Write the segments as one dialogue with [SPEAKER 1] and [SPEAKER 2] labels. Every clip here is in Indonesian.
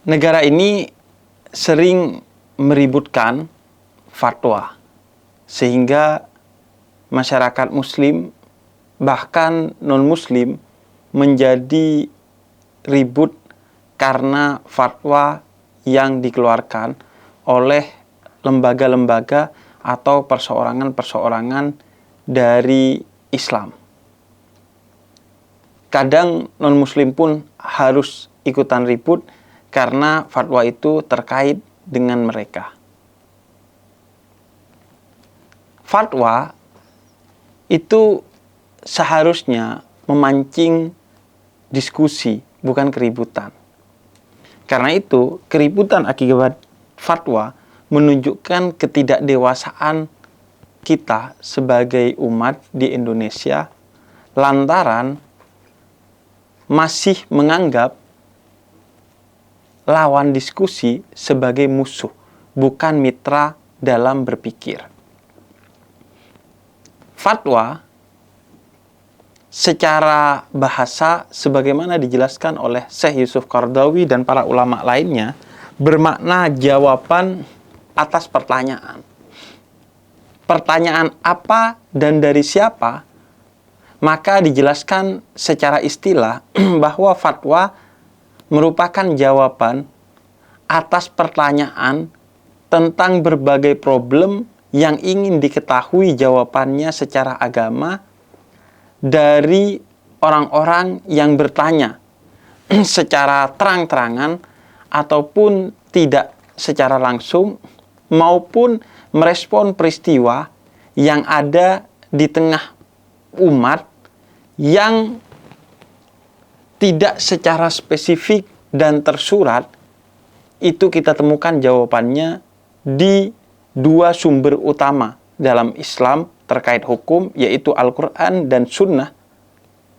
[SPEAKER 1] negara ini sering meributkan fatwa, sehingga masyarakat muslim bahkan non-muslim menjadi ribut karena fatwa yang dikeluarkan oleh lembaga-lembaga atau perseorangan-perseorangan dari Islam. Kadang non-muslim pun harus ikutan ribut karena fatwa itu terkait dengan mereka. Fatwa itu seharusnya memancing diskusi, bukan keributan. Karena itu, keributan akibat fatwa menunjukkan ketidakdewasaan kita sebagai umat di Indonesia lantaran masih menganggap lawan diskusi sebagai musuh, bukan mitra dalam berpikir. Fatwa secara bahasa sebagaimana dijelaskan oleh Syekh Yusuf Qaradawi dan para ulama lainnya bermakna jawaban atas pertanyaan. Pertanyaan apa dan dari siapa? Maka dijelaskan secara istilah bahwa fatwa merupakan jawaban atas pertanyaan tentang berbagai problem yang ingin diketahui jawabannya secara agama dari orang-orang yang bertanya secara terang-terangan ataupun tidak secara langsung, maupun merespon peristiwa yang ada di tengah umat yang tidak secara spesifik dan tersurat. Itu kita temukan jawabannya di dua sumber utama dalam Islam terkait hukum, yaitu Al-Quran dan Sunnah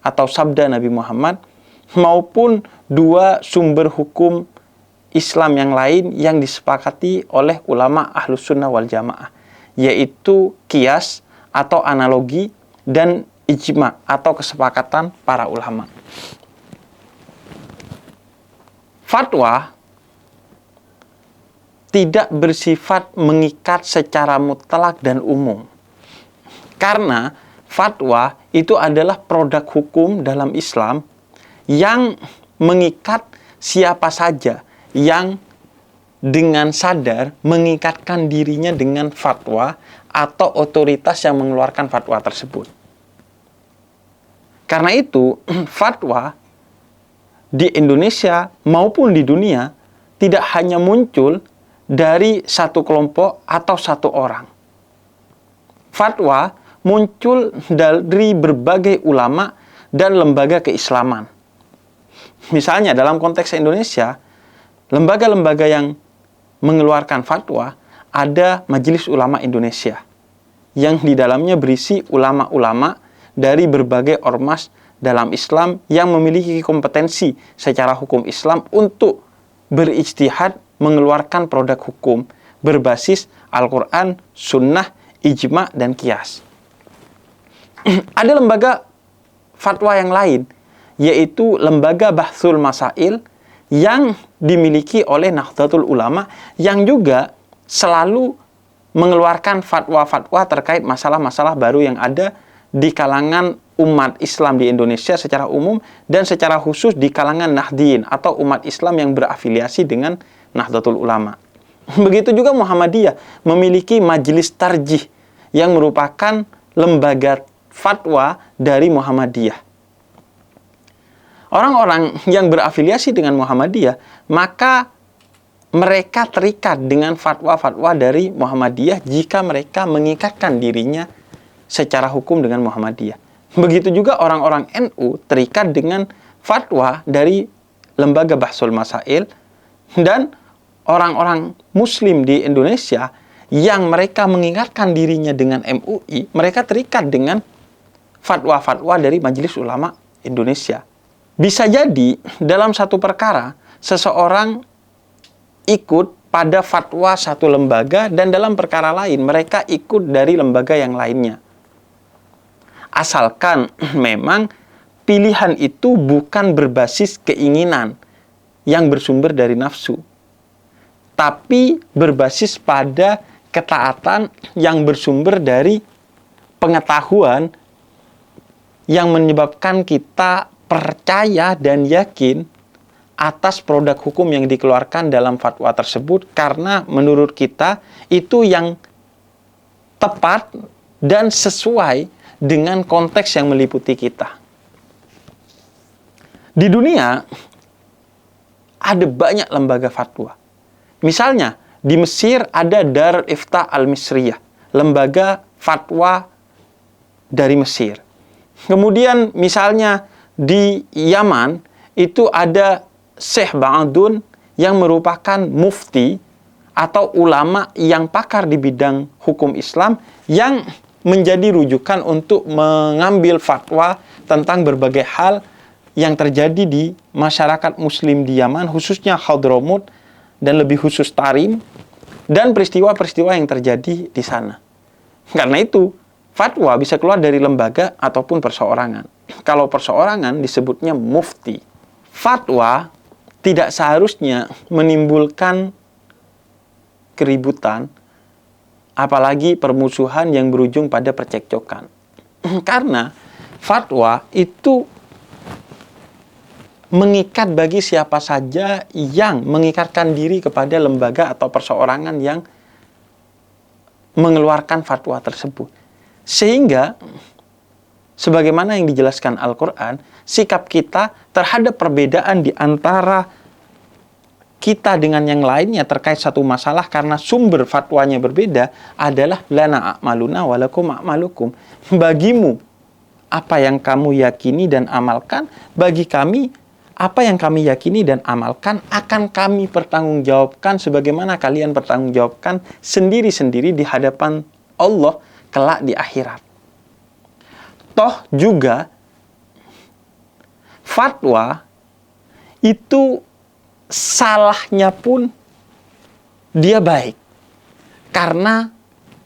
[SPEAKER 1] atau sabda Nabi Muhammad, maupun dua sumber hukum Islam yang lain yang disepakati oleh ulama Ahlus Sunnah wal Jamaah, yaitu qiyas atau analogi dan ijma atau kesepakatan para ulama. Fatwa tidak bersifat mengikat secara mutlak dan umum. Karena fatwa itu adalah produk hukum dalam Islam yang mengikat siapa saja yang dengan sadar mengikatkan dirinya dengan fatwa atau otoritas yang mengeluarkan fatwa tersebut. Karena itu, fatwa di Indonesia maupun di dunia tidak hanya muncul dari satu kelompok atau satu orang. Fatwa muncul dari berbagai ulama dan lembaga keislaman. Misalnya dalam konteks Indonesia, lembaga-lembaga yang mengeluarkan fatwa ada Majelis Ulama Indonesia, yang di dalamnya berisi ulama-ulama dari berbagai ormas dalam Islam yang memiliki kompetensi secara hukum Islam untuk berijtihad mengeluarkan produk hukum berbasis Al-Quran, Sunnah, Ijma, dan Qiyas. Ada lembaga fatwa yang lain, yaitu lembaga Bahthul Masail yang dimiliki oleh Nahdlatul Ulama yang juga selalu mengeluarkan fatwa-fatwa terkait masalah-masalah baru yang ada di kalangan umat Islam di Indonesia secara umum dan secara khusus di kalangan Nahdliyin atau umat Islam yang berafiliasi dengan Nahdlatul Ulama. Begitu juga Muhammadiyah memiliki Majelis Tarjih yang merupakan lembaga fatwa dari Muhammadiyah. Orang-orang yang berafiliasi dengan Muhammadiyah, maka mereka terikat dengan fatwa-fatwa dari Muhammadiyah jika mereka mengikatkan dirinya secara hukum dengan Muhammadiyah. Begitu juga orang-orang NU terikat dengan fatwa dari lembaga Bahthul Masail, dan orang-orang Muslim di Indonesia yang mereka mengingatkan dirinya dengan MUI, mereka terikat dengan fatwa-fatwa dari Majelis Ulama Indonesia. Bisa jadi dalam satu perkara seseorang ikut pada fatwa satu lembaga dan dalam perkara lain mereka ikut dari lembaga yang lainnya. Asalkan memang pilihan itu bukan berbasis keinginan yang bersumber dari nafsu, tapi berbasis pada ketaatan yang bersumber dari pengetahuan yang menyebabkan kita percaya dan yakin atas produk hukum yang dikeluarkan dalam fatwa tersebut, karena menurut kita itu yang tepat dan sesuai dengan konteks yang meliputi kita. Di dunia ada banyak lembaga fatwa. Misalnya di Mesir ada Darul Iftah Al-Misriyah, lembaga fatwa dari Mesir. Kemudian misalnya di Yaman itu ada Syekh Ba'adun yang merupakan mufti atau ulama yang pakar di bidang hukum Islam yang menjadi rujukan untuk mengambil fatwa tentang berbagai hal yang terjadi di masyarakat muslim di Yaman, khususnya Hadramut dan lebih khusus Tarim, dan peristiwa-peristiwa yang terjadi di sana. Karena itu, fatwa bisa keluar dari lembaga ataupun perseorangan. Kalau perseorangan disebutnya mufti. Fatwa tidak seharusnya menimbulkan keributan, apalagi permusuhan yang berujung pada percekcokan. Karena fatwa itu mengikat bagi siapa saja yang mengikatkan diri kepada lembaga atau perseorangan yang mengeluarkan fatwa tersebut. Sehingga sebagaimana yang dijelaskan Al-Quran, sikap kita terhadap perbedaan di antara kita dengan yang lainnya terkait satu masalah karena sumber fatwanya berbeda adalah lana a'maluna walakum a'malukum. Bagimu apa yang kamu yakini dan amalkan, bagi kami apa yang kami yakini dan amalkan akan kami pertanggungjawabkan sebagaimana kalian pertanggungjawabkan sendiri-sendiri di hadapan Allah kelak di akhirat. Toh juga fatwa itu salahnya pun dia baik karena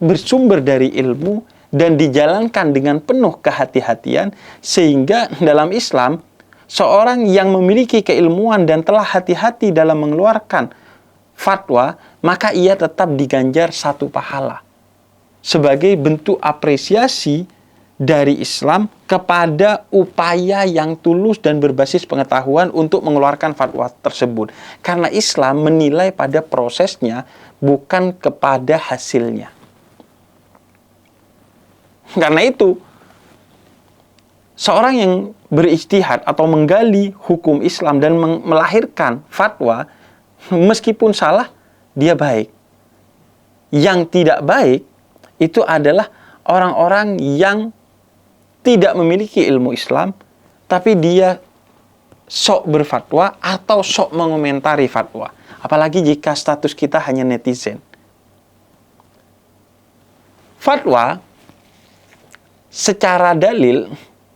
[SPEAKER 1] bersumber dari ilmu dan dijalankan dengan penuh kehati-hatian, sehingga dalam Islam seorang yang memiliki keilmuan dan telah hati-hati dalam mengeluarkan fatwa, maka ia tetap diganjar satu pahala sebagai bentuk apresiasi dari Islam kepada upaya yang tulus dan berbasis pengetahuan untuk mengeluarkan fatwa tersebut. Karena Islam menilai pada prosesnya, bukan kepada hasilnya. Karena itu, seorang yang berijtihad atau menggali hukum Islam dan melahirkan fatwa, meskipun salah, dia baik. Yang tidak baik, itu adalah orang-orang yang tidak memiliki ilmu Islam, tapi dia sok berfatwa atau sok mengomentari fatwa. Apalagi jika status kita hanya netizen. Fatwa secara dalil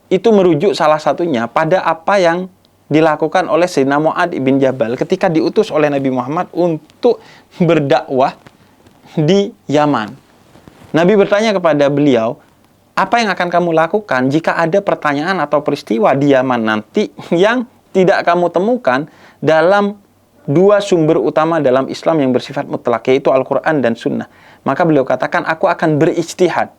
[SPEAKER 1] itu merujuk salah satunya pada apa yang dilakukan oleh Sayyidina Mu'adz bin Jabal ketika diutus oleh Nabi Muhammad untuk berdakwah di Yaman. Nabi bertanya kepada beliau, apa yang akan kamu lakukan jika ada pertanyaan atau peristiwa di Yaman nanti yang tidak kamu temukan dalam dua sumber utama dalam Islam yang bersifat mutlak, yaitu Al-Quran dan Sunnah? Maka beliau katakan, aku akan berijtihad,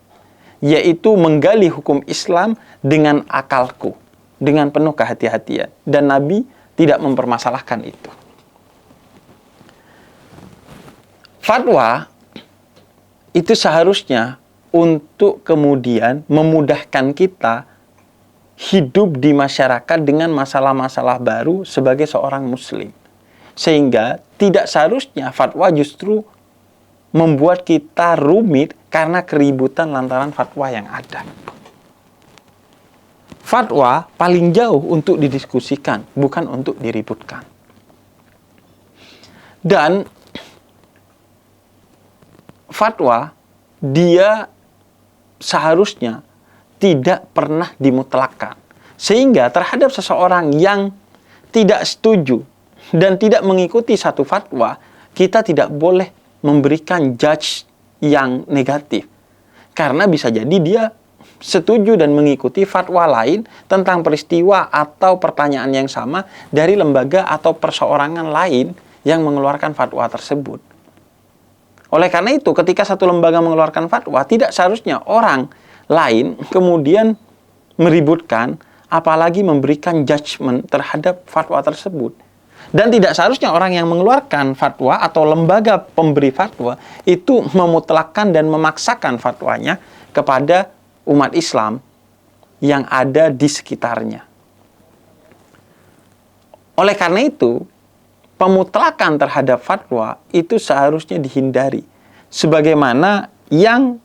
[SPEAKER 1] yaitu menggali hukum Islam dengan akalku, dengan penuh kehati-hatian. Dan Nabi tidak mempermasalahkan itu. Fatwa itu seharusnya untuk kemudian memudahkan kita hidup di masyarakat dengan masalah-masalah baru sebagai seorang muslim. Sehingga tidak seharusnya fatwa justru membuat kita rumit karena keributan lantaran fatwa yang ada. Fatwa paling jauh untuk didiskusikan, bukan untuk diributkan. Dan fatwa dia seharusnya tidak pernah dimutlakkan. Sehingga terhadap seseorang yang tidak setuju dan tidak mengikuti satu fatwa, kita tidak boleh memberikan judge yang negatif. Karena bisa jadi dia setuju dan mengikuti fatwa lain tentang peristiwa atau pertanyaan yang sama dari lembaga atau perseorangan lain yang mengeluarkan fatwa tersebut. Oleh karena itu, ketika satu lembaga mengeluarkan fatwa, tidak seharusnya orang lain kemudian meributkan, apalagi memberikan judgement terhadap fatwa tersebut. Dan tidak seharusnya orang yang mengeluarkan fatwa atau lembaga pemberi fatwa itu memutlakkan dan memaksakan fatwanya kepada umat Islam yang ada di sekitarnya. Oleh karena itu, pemutlakan terhadap fatwa itu seharusnya dihindari. Sebagaimana yang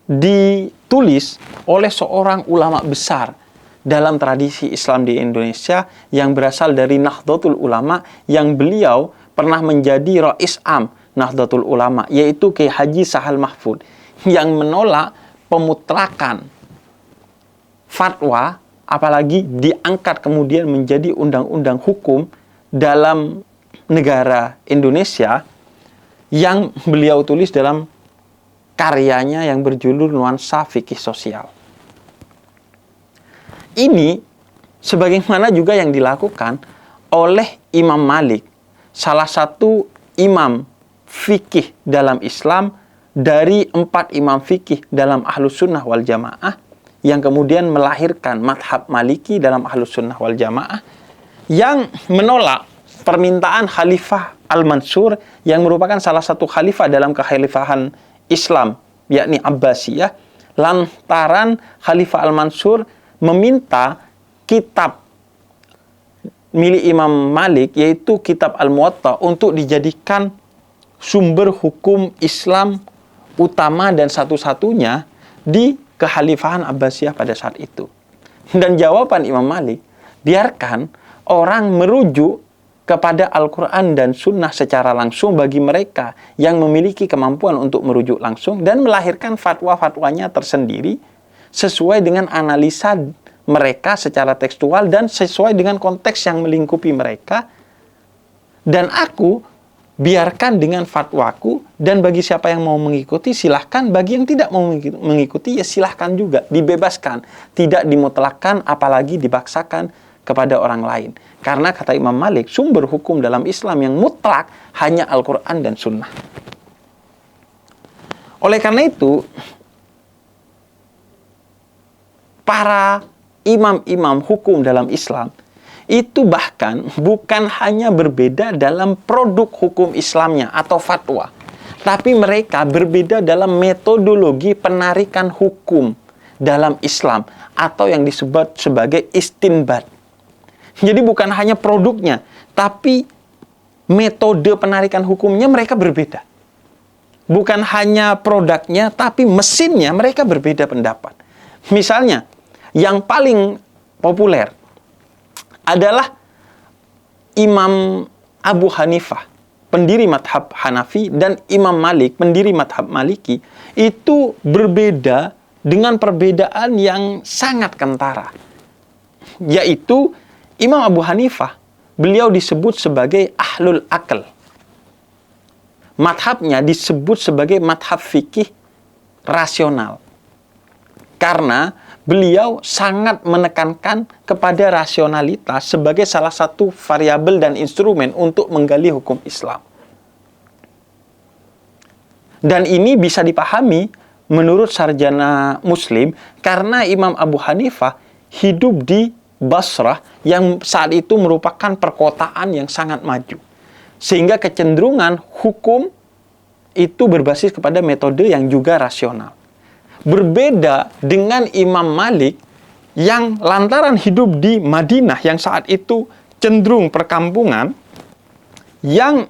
[SPEAKER 1] ditulis oleh seorang ulama besar dalam tradisi Islam di Indonesia yang berasal dari Nahdlatul Ulama, yang beliau pernah menjadi Rais Am Nahdlatul Ulama, yaitu Kiai Haji Sahal Mahfud, yang menolak pemutlakan fatwa, apalagi diangkat kemudian menjadi undang-undang hukum dalam negara Indonesia, yang beliau tulis dalam karyanya yang berjudul Nuansa Fikih Sosial. Ini sebagaimana juga yang dilakukan oleh Imam Malik, salah satu imam fikih dalam Islam dari 4 imam fikih dalam Ahlus Sunnah wal Jamaah, yang kemudian melahirkan madhab Maliki dalam Ahlus Sunnah wal Jamaah, yang menolak permintaan Khalifah Al-Mansur yang merupakan salah satu khalifah dalam kekhalifahan Islam, yakni Abbasiyah, lantaran Khalifah Al-Mansur meminta kitab milik Imam Malik, yaitu kitab Al-Muwatta, untuk dijadikan sumber hukum Islam utama dan satu-satunya di kekhalifahan Abbasiyah pada saat itu. Dan jawaban Imam Malik, biarkan orang merujuk kepada Al-Quran dan Sunnah secara langsung bagi mereka yang memiliki kemampuan untuk merujuk langsung dan melahirkan fatwa-fatwanya tersendiri sesuai dengan analisa mereka secara tekstual dan sesuai dengan konteks yang melingkupi mereka. Dan aku biarkan dengan fatwaku, dan bagi siapa yang mau mengikuti silahkan, bagi yang tidak mau mengikuti ya silahkan juga, dibebaskan, tidak dimutlakkan apalagi dipaksakan kepada orang lain. Karena kata Imam Malik, sumber hukum dalam Islam yang mutlak hanya Al-Quran dan Sunnah. Oleh karena itu, para imam-imam hukum dalam Islam itu bahkan bukan hanya berbeda dalam produk hukum Islamnya atau fatwa, tapi mereka berbeda dalam metodologi penarikan hukum dalam Islam atau yang disebut sebagai istinbat. Jadi bukan hanya produknya, tapi metode penarikan hukumnya mereka berbeda. Bukan hanya produknya, tapi mesinnya mereka berbeda pendapat. Misalnya, yang paling populer adalah Imam Abu Hanifah, pendiri madhab Hanafi, dan Imam Malik, pendiri madhab Maliki, itu berbeda dengan perbedaan yang sangat kentara. Yaitu Imam Abu Hanifah, beliau disebut sebagai ahlul akal. Madhabnya disebut sebagai madhab fikih rasional. Karena beliau sangat menekankan kepada rasionalitas sebagai salah satu variabel dan instrumen untuk menggali hukum Islam. Dan ini bisa dipahami menurut sarjana Muslim karena Imam Abu Hanifah hidup di Basrah yang saat itu merupakan perkotaan yang sangat maju. Sehingga kecenderungan hukum itu berbasis kepada metode yang juga rasional. Berbeda dengan Imam Malik yang lantaran hidup di Madinah yang saat itu cenderung perkampungan, yang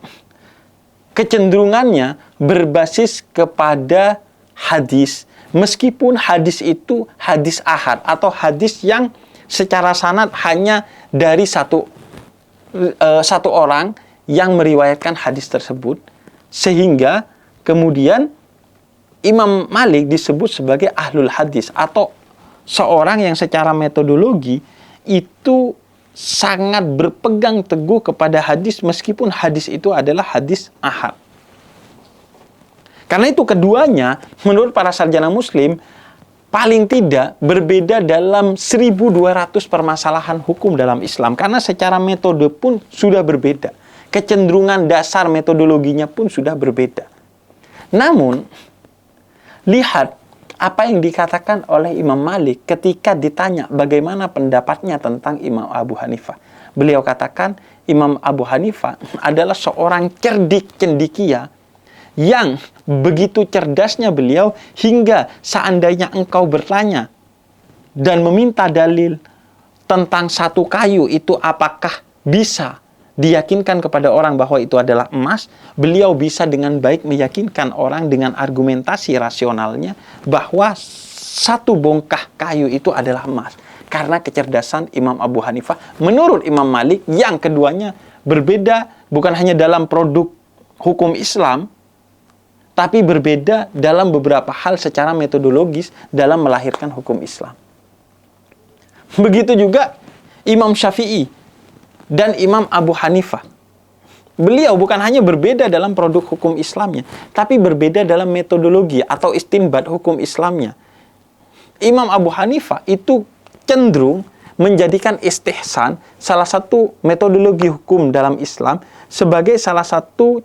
[SPEAKER 1] kecenderungannya berbasis kepada hadis, meskipun hadis itu hadis ahad atau hadis yang secara sanad hanya dari satu orang yang meriwayatkan hadis tersebut, sehingga kemudian Imam Malik disebut sebagai ahlul hadis atau seorang yang secara metodologi itu sangat berpegang teguh kepada hadis meskipun hadis itu adalah hadis ahad. Karena itu keduanya, menurut para sarjana Muslim, paling tidak berbeda dalam 1.200 permasalahan hukum dalam Islam. Karena secara metode pun sudah berbeda. Kecenderungan dasar metodologinya pun sudah berbeda. Namun, lihat apa yang dikatakan oleh Imam Malik ketika ditanya bagaimana pendapatnya tentang Imam Abu Hanifah. Beliau katakan, Imam Abu Hanifah adalah seorang cerdik cendekia yang begitu cerdasnya beliau hingga seandainya engkau bertanya dan meminta dalil tentang satu kayu itu apakah bisa diyakinkan kepada orang bahwa itu adalah emas, beliau bisa dengan baik meyakinkan orang dengan argumentasi rasionalnya bahwa satu bongkah kayu itu adalah emas. Karena kecerdasan Imam Abu Hanifah menurut Imam Malik, yang keduanya berbeda bukan hanya dalam produk hukum Islam, tapi berbeda dalam beberapa hal secara metodologis dalam melahirkan hukum Islam. Begitu juga Imam Syafi'i dan Imam Abu Hanifah. Beliau bukan hanya berbeda dalam produk hukum Islamnya, tapi berbeda dalam metodologi atau istinbat hukum Islamnya. Imam Abu Hanifah itu cenderung menjadikan istihsan, salah satu metodologi hukum dalam Islam, sebagai salah satu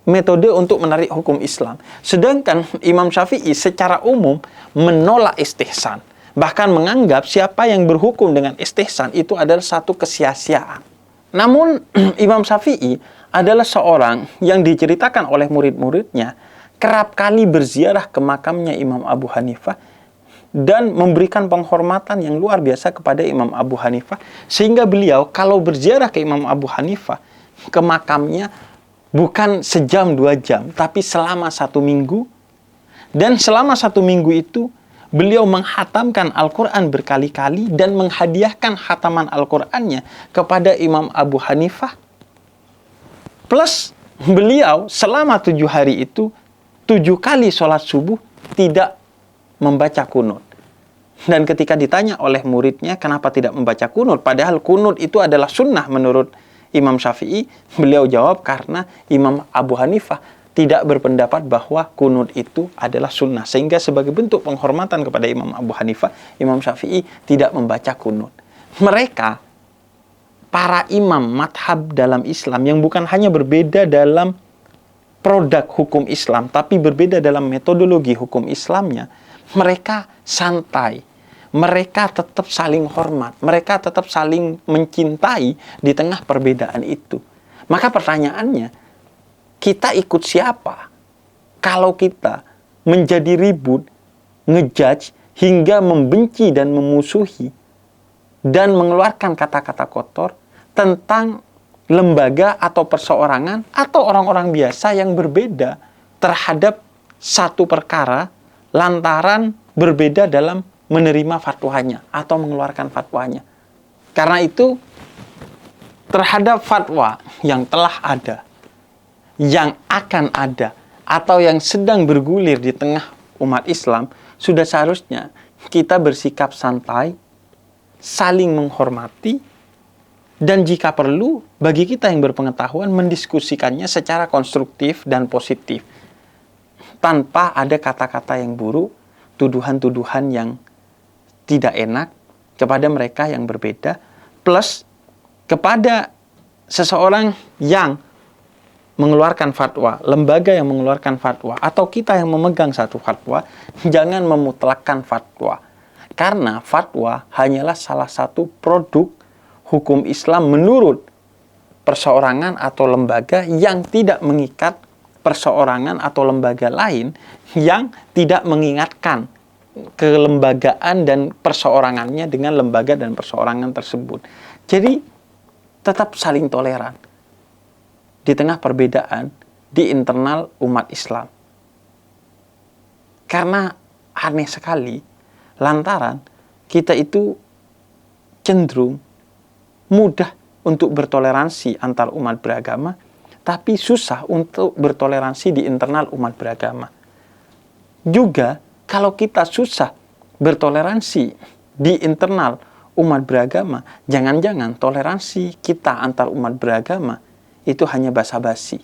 [SPEAKER 1] metode untuk menarik hukum Islam. Sedangkan Imam Syafi'i secara umum menolak istihsan. Bahkan menganggap siapa yang berhukum dengan istihsan itu adalah satu kesia-siaan. Namun Imam Syafi'i adalah seorang yang diceritakan oleh murid-muridnya kerap kali berziarah ke makamnya Imam Abu Hanifah dan memberikan penghormatan yang luar biasa kepada Imam Abu Hanifah, sehingga beliau kalau berziarah ke Imam Abu Hanifah ke makamnya bukan sejam 2 jam, tapi selama 1 minggu. Dan selama 1 minggu itu beliau menghatamkan Al-Quran berkali-kali dan menghadiahkan khataman Al-Qurannya kepada Imam Abu Hanifah. Plus beliau selama 7 hari itu 7 kali sholat subuh tidak membaca kunut. Dan ketika ditanya oleh muridnya kenapa tidak membaca kunut, padahal kunut itu adalah sunnah menurut Imam Syafi'i, beliau jawab karena Imam Abu Hanifah tidak berpendapat bahwa kunut itu adalah sunnah. Sehingga sebagai bentuk penghormatan kepada Imam Abu Hanifah, Imam Syafi'i tidak membaca kunut. Mereka, para imam madhab dalam Islam yang bukan hanya berbeda dalam produk hukum Islam, tapi berbeda dalam metodologi hukum Islamnya, mereka santai, mereka tetap saling hormat, mereka tetap saling mencintai di tengah perbedaan itu. Maka pertanyaannya, kita ikut siapa? Kalau kita menjadi ribut, ngejudge, hingga membenci dan memusuhi, dan mengeluarkan kata-kata kotor tentang lembaga atau perseorangan atau orang-orang biasa yang berbeda terhadap satu perkara lantaran berbeda dalam menerima fatwanya atau mengeluarkan fatwanya. Karena itu, terhadap fatwa yang telah ada, yang akan ada, atau yang sedang bergulir di tengah umat Islam, sudah seharusnya kita bersikap santai, saling menghormati, dan jika perlu, bagi kita yang berpengetahuan, mendiskusikannya secara konstruktif dan positif. Tanpa ada kata-kata yang buruk, tuduhan-tuduhan yang tidak enak kepada mereka yang berbeda, plus kepada seseorang yang mengeluarkan fatwa, lembaga yang mengeluarkan fatwa, atau kita yang memegang satu fatwa, jangan memutlakkan fatwa. Karena fatwa hanyalah salah satu produk hukum Islam menurut perseorangan atau lembaga yang tidak mengikat perseorangan atau lembaga lain yang tidak mengingatkan kelembagaan dan perseorangannya dengan lembaga dan perseorangan tersebut. Jadi tetap saling toleran di tengah perbedaan di internal umat Islam. Karena aneh sekali lantaran kita itu cenderung mudah untuk bertoleransi antar umat beragama, tapi susah untuk bertoleransi di internal umat beragama. Juga kalau kita susah bertoleransi di internal umat beragama, jangan-jangan toleransi kita antar umat beragama itu hanya basa-basi.